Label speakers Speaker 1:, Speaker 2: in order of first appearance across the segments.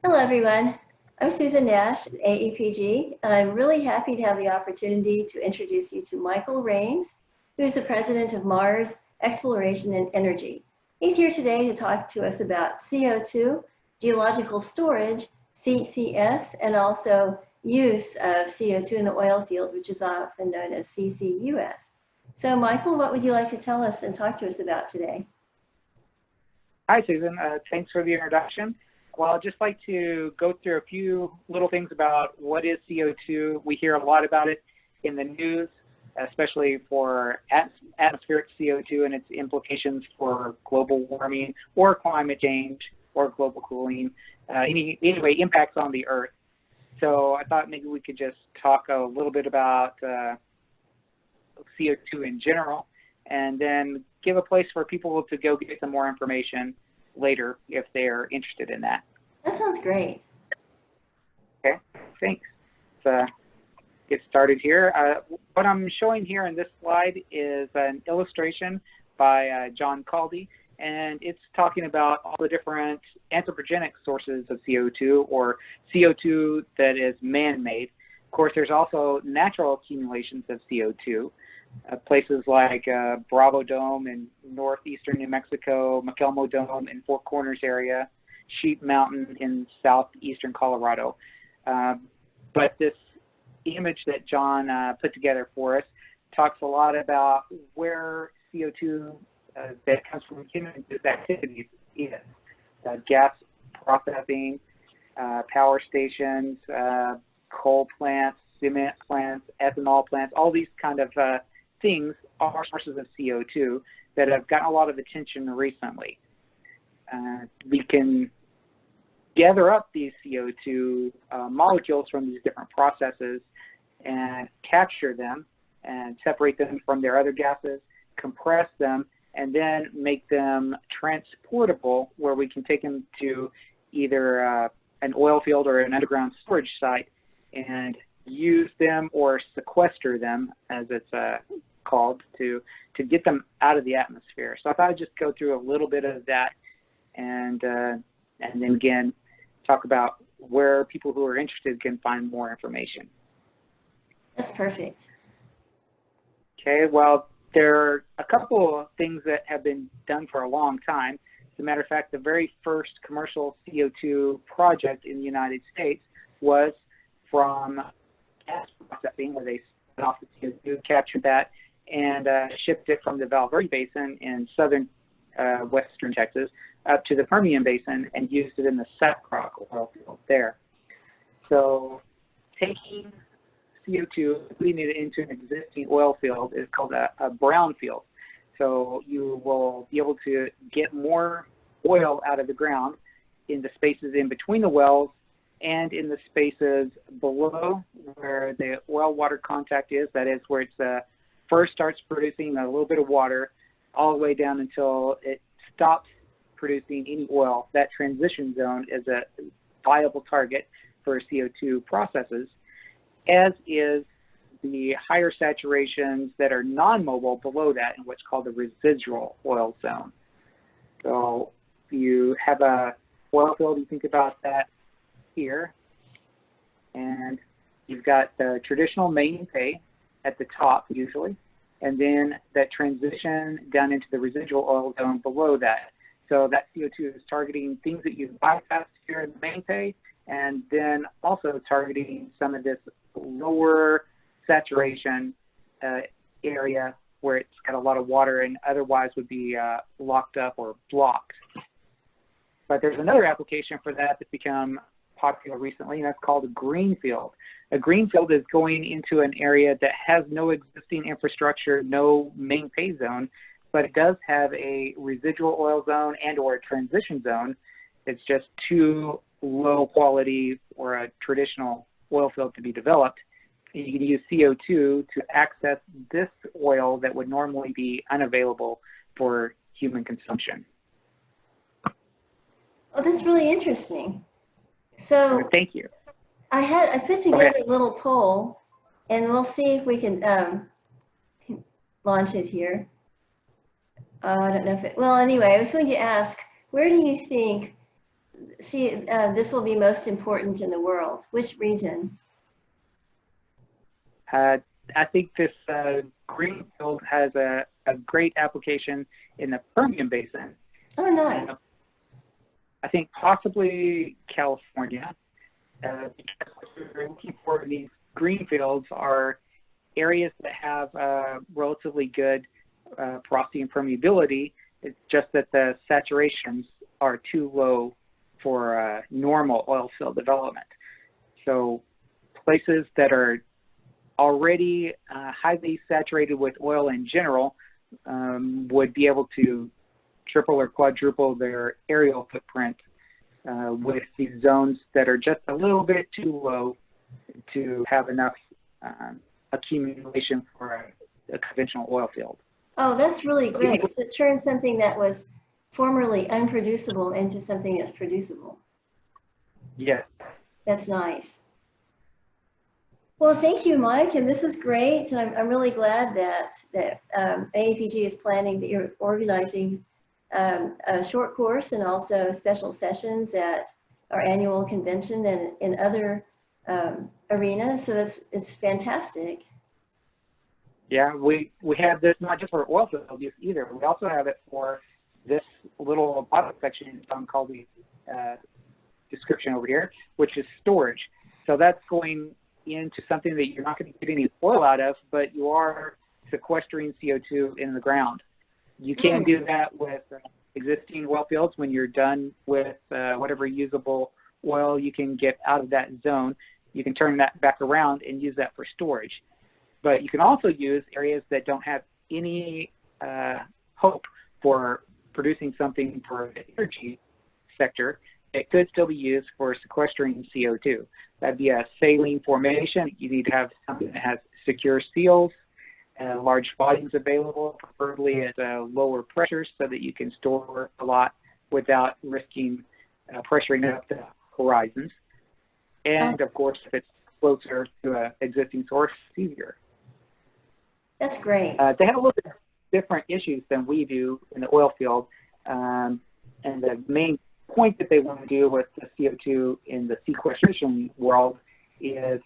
Speaker 1: Hello, everyone. I'm Susan Nash at AAPG, and I'm really happy to have the opportunity to introduce you to Michael Rains, who is the president of Mars Exploration and Energy. He's here today to talk to us about CO2, geological storage, CCS, and also use of CO2 in the oil field, which is often known as CCUS. So, Michael, what would you like to tell us and talk to us about today?
Speaker 2: Hi, Susan. Thanks for the introduction. Well, I'd just like to go through a few little things about what is CO2. We hear a lot about it in the news, especially for atmospheric CO2 and its implications for global warming or climate change or global cooling, anyway, impacts on the Earth. So I thought maybe we could just talk a little bit about CO2 in general, and then give a place for people to go get some more information later if they're interested in that.
Speaker 1: That sounds great.
Speaker 2: Okay, thanks. Let's get started here. What I'm showing here in this slide is an illustration by John Caldy, and it's talking about all the different anthropogenic sources of CO2, or CO2 that is man-made. Of course, there's also natural accumulations of CO2. Places like Bravo Dome in northeastern New Mexico, McElmo Dome in Four Corners area, Sheep Mountain in southeastern Colorado. But this image that John put together for us talks a lot about where CO2 that comes from human activities is. Gas processing, power stations, coal plants, cement plants, ethanol plants, all these kind of things are sources of CO2 that have gotten a lot of attention recently. We can gather up these CO2 molecules from these different processes and capture them and separate them from their other gases, compress them, and then make them transportable where we can take them to either an oil field or an underground storage site and use them or sequester them, as it's called, to get them out of the atmosphere. So I thought I'd just go through a little bit of that, and then again talk about where people who are interested can find more information.
Speaker 1: That's perfect.
Speaker 2: Okay, well, there are a couple of things that have been done for a long time. As a matter of fact, the very first commercial CO2 project in the United States was from gas processing, where they set off the CO2, captured that, and shipped it from the Val Verde Basin in southern western Texas up to the Permian Basin and used it in the Saprock oil field there. So taking CO2, putting it into an existing oil field is called a brownfield. So you will be able to get more oil out of the ground in the spaces in between the wells and in the spaces below where the oil-water contact is. That is where it's first starts producing a little bit of water all the way down until it stops producing any oil. That transition zone is a viable target for CO2 processes, as is the higher saturations that are non-mobile below that in what's called the residual oil zone. So you have a oil field, you think about that here, and you've got the traditional main pay at the top usually, and then that transition down into the residual oil zone below that. So that CO2 is targeting things that you bypass here in the main pay, and then also targeting some of this lower saturation area where it's got a lot of water and otherwise would be locked up or blocked. But there's another application for that that's become popular recently, and that's called a greenfield. A greenfield is going into an area that has no existing infrastructure, no main pay zone, but it does have a residual oil zone and or a transition zone. It's just too low quality for a traditional oil field to be developed. And you can use CO2 to access this oil that would normally be unavailable for human consumption.
Speaker 1: Oh, that's really interesting. So
Speaker 2: thank you.
Speaker 1: I put together a little poll, and we'll see if we can launch it here. I don't know if it, well, anyway, I was going to ask, where do you think see this will be most important in the world? Which region?
Speaker 2: I think this greenfield has a great application in the Permian Basin.
Speaker 1: Oh, nice.
Speaker 2: I think possibly California. Because what we're looking for in these greenfields are areas that have relatively good porosity and permeability. It's just that the saturations are too low for normal oil field development. So places that are already highly saturated with oil in general would be able to triple or quadruple their aerial footprint with these zones that are just a little bit too low to have enough accumulation for a conventional oil field.
Speaker 1: Oh, that's really great. So it turns something that was formerly unproducible into something that's producible.
Speaker 2: Yes.
Speaker 1: That's nice. Well, thank you, Mike, and this is great. And I'm really glad that AAPG is planning, that you're organizing a short course and also special sessions at our annual convention and in other arenas. So it's fantastic.
Speaker 2: Yeah, we have this not just for oil field use either. We also have it for this little bottom section called the description over here, which is storage. So that's going into something that you're not going to get any oil out of, but you are sequestering CO2 in the ground. You can do that with existing well fields. When you're done with whatever usable oil you can get out of that zone, you can turn that back around and use that for storage. But you can also use areas that don't have any hope for producing something for the energy sector. It could still be used for sequestering CO2. That'd be a saline formation. You need to have something that has secure seals, large volumes available, preferably at lower pressures so that you can store a lot without risking pressuring up the horizons. And of course, if it's closer to an existing source, it's easier.
Speaker 1: That's great.
Speaker 2: They have a little bit different issues than we do in the oil field. And the main point that they want to do with the CO2 in the sequestration world is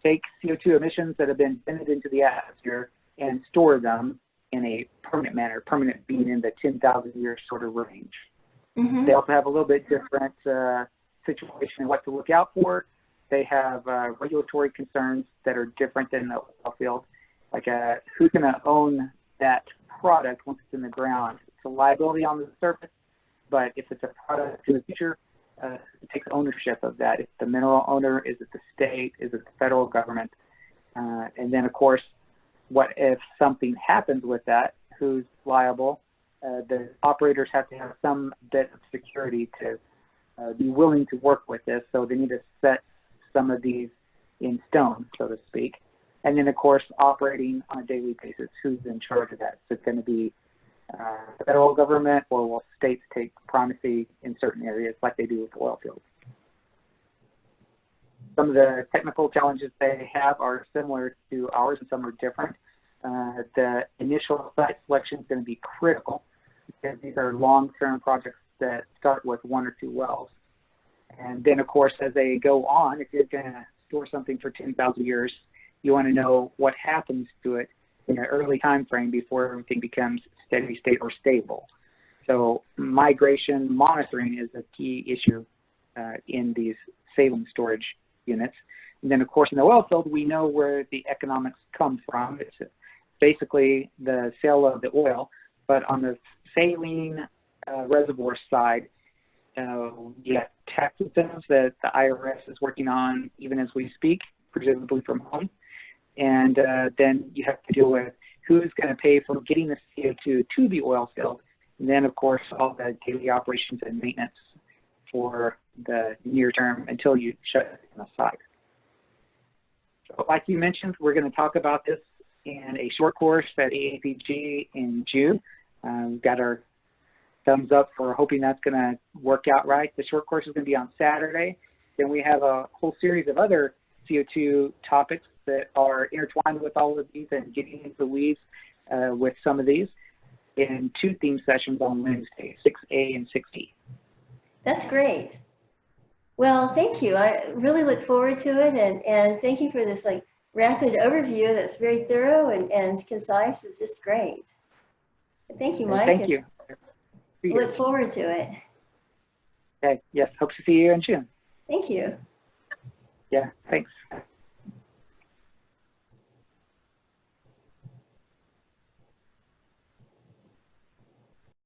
Speaker 2: take CO2 emissions that have been vented into the atmosphere and store them in a permanent manner, permanent being in the 10,000 year sort of range. Mm-hmm. They also have a little bit different situation in what to look out for. They have regulatory concerns that are different than the oil field. Like who's going to own that product once it's in the ground? It's a liability on the surface, but if it's a product in the future, it takes ownership of that. It's the mineral owner, is it the state, is it the federal government? And then, of course, what if something happens with that? Who's liable? The operators have to have some bit of security to be willing to work with this, so they need to set some of these in stone, so to speak. And then, of course, operating on a daily basis, who's in charge of that? Is it going to be the federal government, or will states take primacy in certain areas like they do with oil fields? Some of the technical challenges they have are similar to ours, and some are different. The initial site selection is going to be critical because these are long-term projects that start with 1 or 2 wells. And then, of course, as they go on, if you're going to store something for 10,000 years, you want to know what happens to it in an early time frame before everything becomes steady state or stable. So migration monitoring is a key issue in these saline storage units. And then, of course, in the oil field, we know where the economics come from. It's basically the sale of the oil. But on the saline reservoir side, you have tax incentives that the IRS is working on even as we speak, presumably from home. And then you have to deal with who's going to pay for getting the CO2 to the oil field. And then, of course, all the daily operations and maintenance for the near term until you shut it on the site. So like you mentioned, we're going to talk about this in a short course at AAPG in June. We've got our thumbs up for hoping that's going to work out right. The short course is going to be on Saturday. Then we have a whole series of other CO2 topics that are intertwined with all of these and getting into the weeds with some of these in 2 theme sessions on Wednesday, 6A and 6E.
Speaker 1: That's great. Well, thank you. I really look forward to it, and thank you for this like rapid overview that's very thorough and concise. It's just great. Thank you,
Speaker 2: Okay,
Speaker 1: Mike.
Speaker 2: thank you.
Speaker 1: I look forward to it.
Speaker 2: Okay, yes, hope to see you in June.
Speaker 1: Thank you.
Speaker 2: Yeah, thanks.